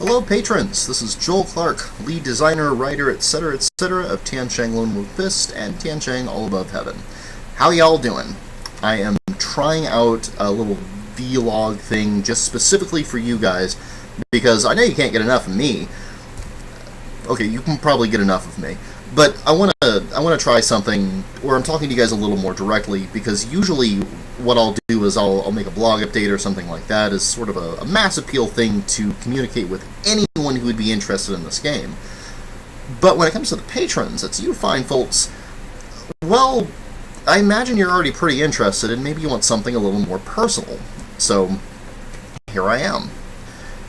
Hello patrons, this is Joel Clark, lead designer, writer, etc. of Tiansheng Lone Wolf Fist and Tiansheng All Above Heaven. How y'all doing? I am trying out a little vlog thing just specifically for you guys because I know you can't get enough of me. Okay, you can probably get enough of me, but I want to try something where I'm talking to you guys a little more directly, because usually what I'll do is I'll make a blog update or something like that as sort of a mass appeal thing to communicate with anyone who would be interested in this game. But when it comes to the patrons, it's you fine folks, well, I imagine you're already pretty interested and maybe you want something a little more personal. So here I am.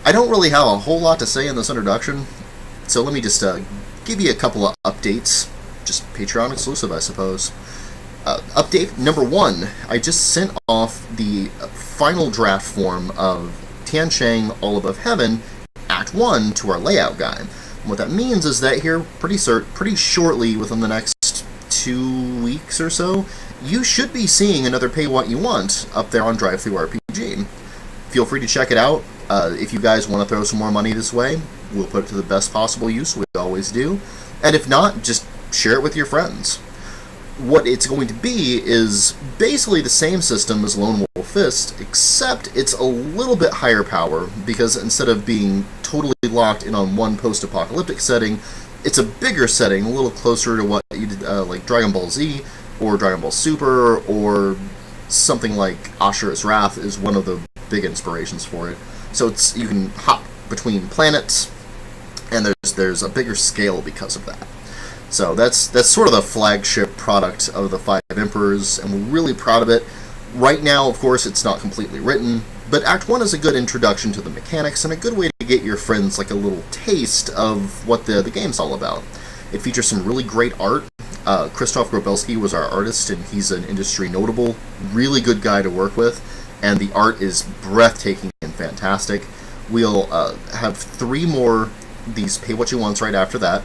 I don't really have a whole lot to say in this introduction, so let me just give you a couple of updates, just Patreon exclusive, I suppose. Update number 1, I just sent off the final draft form of Tiansheng All Above Heaven Act 1 to our layout guy. And what that means is that here, pretty shortly, within the next 2 weeks or so, you should be seeing another Pay What You Want up there on DriveThruRPG. Feel free to check it out. If you guys want to throw some more money this way, we'll put it to the best possible use, we always do. And if not, just share it with your friends. What it's going to be is basically the same system as Lone Wolf Fist, except it's a little bit higher power, because instead of being totally locked in on one post-apocalyptic setting, it's a bigger setting, a little closer to what you did, like Dragon Ball Z, or Dragon Ball Super, or something like Ashura's Wrath is one of the big inspirations for it. So you can hop between planets, and there's a bigger scale because of that. So that's sort of the flagship product of the Five Emperors, and we're really proud of it. Right now, of course, it's not completely written, but Act 1 is a good introduction to the mechanics and a good way to get your friends like a little taste of what the game's all about. It features some really great art. Krzysztof Grobelski was our artist, and he's an industry notable, really good guy to work with, and the art is breathtaking and fantastic. We'll have 3 more these Pay What You Wants right after that.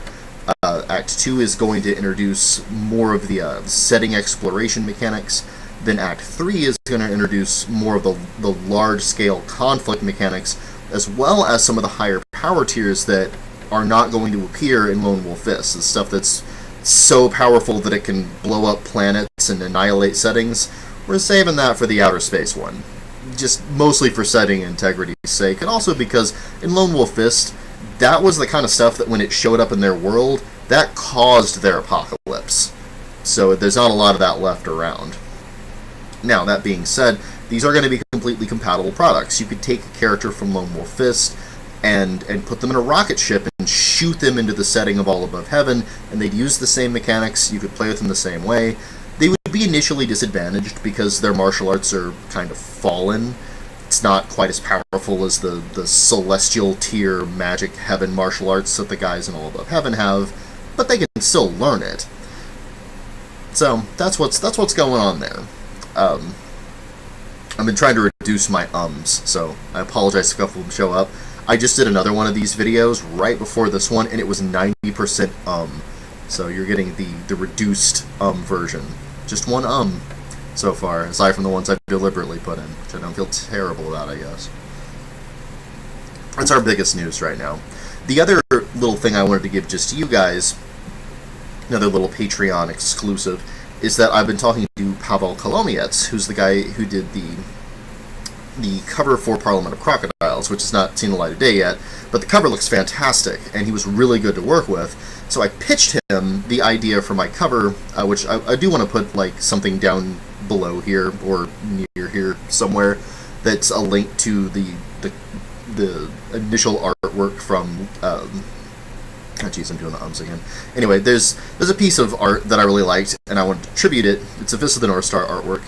Act 2 is going to introduce more of the setting exploration mechanics. Then Act 3 is going to introduce more of the large-scale conflict mechanics, as well as some of the higher power tiers that are not going to appear in Lone Wolf Fist. The stuff that's so powerful that it can blow up planets and annihilate settings. We're saving that for the outer space one. Just mostly for setting integrity's sake, and also because in Lone Wolf Fist, that was the kind of stuff that when it showed up in their world, that caused their apocalypse. So there's not a lot of that left around. Now, that being said, these are going to be completely compatible products. You could take a character from Lone Wolf Fist and put them in a rocket ship and shoot them into the setting of All Above Heaven, and they'd use the same mechanics, you could play with them the same way. They would be initially disadvantaged because their martial arts are kind of fallen. It's not quite as powerful as the celestial tier magic heaven martial arts that the guys in All Above Heaven have, but they can still learn it. So that's what's going on there. I've been trying to reduce my ums, so I apologize if a couple of them show up. I just did another one of these videos right before this one, and it was 90% so you're getting the reduced version. Just one so far, aside from the ones I deliberately put in, which I don't feel terrible about, I guess. That's our biggest news right now. The other little thing I wanted to give just to you guys, another little Patreon exclusive, is that I've been talking to Pavel Kolomiets, who's the guy who did the cover for Parliament of Crocodiles, which has not seen the light of day yet, but the cover looks fantastic, and he was really good to work with. So I pitched him the idea for my cover, which I do want to put like something down below here, or near here somewhere, that's a link to the initial artwork from, oh geez, I'm doing the ums again. Anyway, there's a piece of art that I really liked, and I wanted to tribute it. It's a Fist of the North Star artwork,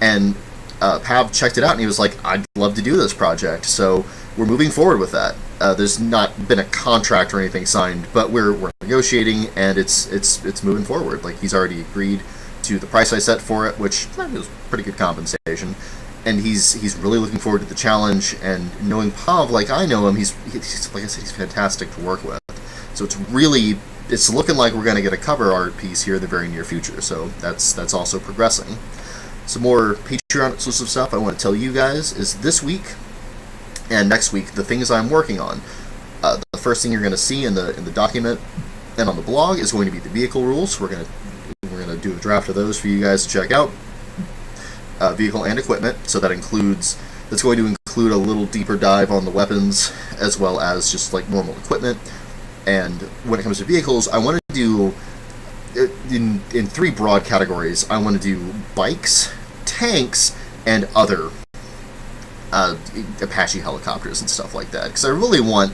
and Pav checked it out, and he was like, I'd love to do this project, so we're moving forward with that. There's not been a contract or anything signed, but we're negotiating, and it's moving forward. Like, he's already agreed to the price I set for it, which was pretty good compensation, and he's really looking forward to the challenge. And knowing Pav like I know him, he's like I said, he's fantastic to work with. So it's looking like we're going to get a cover art piece here in the very near future. So that's also progressing. Some more Patreon exclusive stuff I want to tell you guys is this week and next week, the things I'm working on. first thing you're going to see in the document and on the blog is going to be the vehicle rules. We're gonna do a draft of those for you guys to check out. Vehicle and equipment, so that's going to include a little deeper dive on the weapons as well as just like normal equipment. And when it comes to vehicles, I want to do in 3 broad categories. I want to do bikes, tanks, and other Apache helicopters and stuff like that, because I really want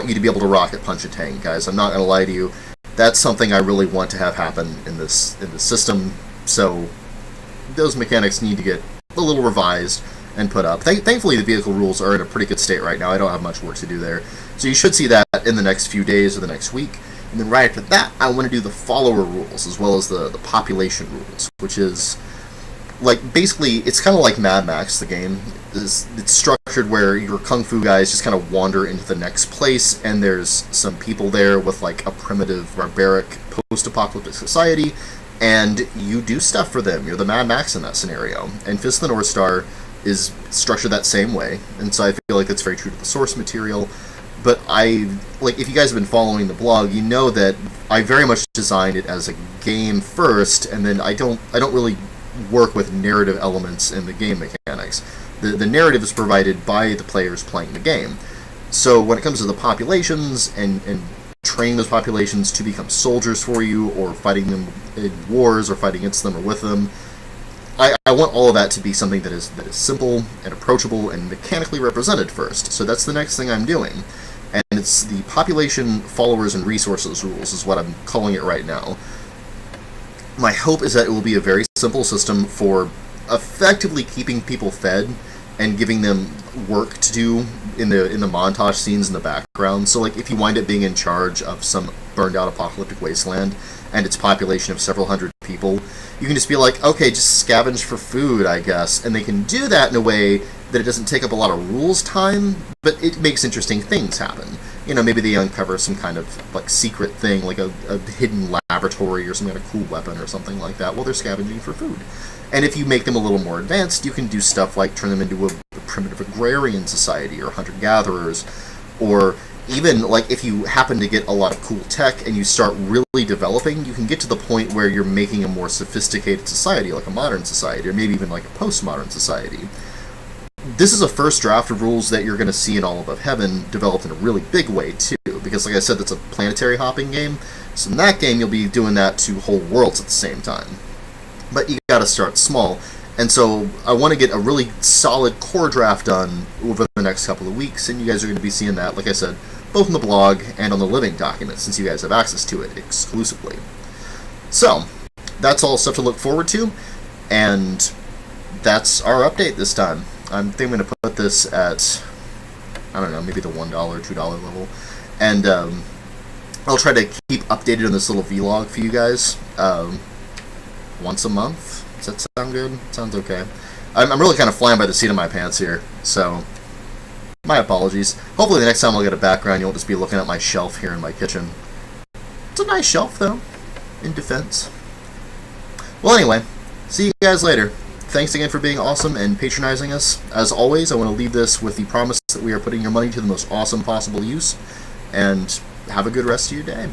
you to be able to rocket punch a tank, guys. I'm not going to lie to you. That's something I really want to have happen in this system. So those mechanics need to get a little revised and put up. Thankfully, the vehicle rules are in a pretty good state right now. I don't have much work to do there. So you should see that in the next few days or the next week. And then right after that, I want to do the follower rules as well as the population rules, which is like basically it's kind of like Mad Max. The game it's structured where your kung fu guys just kind of wander into the next place, and there's some people there with like a primitive, barbaric, post-apocalyptic society, and you do stuff for them. You're the Mad Max in that scenario. And Fist of the North Star is structured that same way, and so I feel like it's very true to the source material. But if you guys have been following the blog, you know that I very much designed it as a game first, and then I don't really work with narrative elements in the game mechanics. The narrative is provided by the players playing the game. So when it comes to the populations and training those populations to become soldiers for you, or fighting them in wars, or fighting against them or with them, I want all of that to be something that is simple and approachable and mechanically represented first. So that's the next thing I'm doing. And it's the population, followers, and resources rules is what I'm calling it right now. My hope is that it will be a very simple system for effectively keeping people fed and giving them work to do in the montage scenes in the background. So like if you wind up being in charge of some burned out apocalyptic wasteland and its population of several hundred people, you can just be like, okay, just scavenge for food, I guess. And they can do that in a way that it doesn't take up a lot of rules time, but it makes interesting things happen. You know, maybe they uncover some kind of like secret thing, like a hidden laboratory or some kind of cool weapon or something like that while they're scavenging for food. And if you make them a little more advanced, you can do stuff like turn them into a primitive agrarian society or hunter-gatherers, or even like if you happen to get a lot of cool tech and you start really developing, you can get to the point where you're making a more sophisticated society, like a modern society, or maybe even like a postmodern society. This is a first draft of rules that you're going to see in All Above Heaven developed in a really big way too, because like I said, it's a planetary hopping game, so in that game you'll be doing that to whole worlds at the same time. But you gotta start small, and so I want to get a really solid core draft done over the next couple of weeks, and you guys are going to be seeing that, like I said, both in the blog and on the living document, since you guys have access to it exclusively. So, that's all stuff to look forward to, and that's our update this time. I think I'm going to put this at, I don't know, maybe the $1, $2 level, and I'll try to keep updated on this little vlog for you guys. Once a month? Does that sound good? Sounds okay. I'm really kind of flying by the seat of my pants here, so my apologies. Hopefully the next time I'll get a background, you won't just be looking at my shelf here in my kitchen. It's a nice shelf, though, in defense. Well, anyway, see you guys later. Thanks again for being awesome and patronizing us. As always, I want to leave this with the promise that we are putting your money to the most awesome possible use, and have a good rest of your day.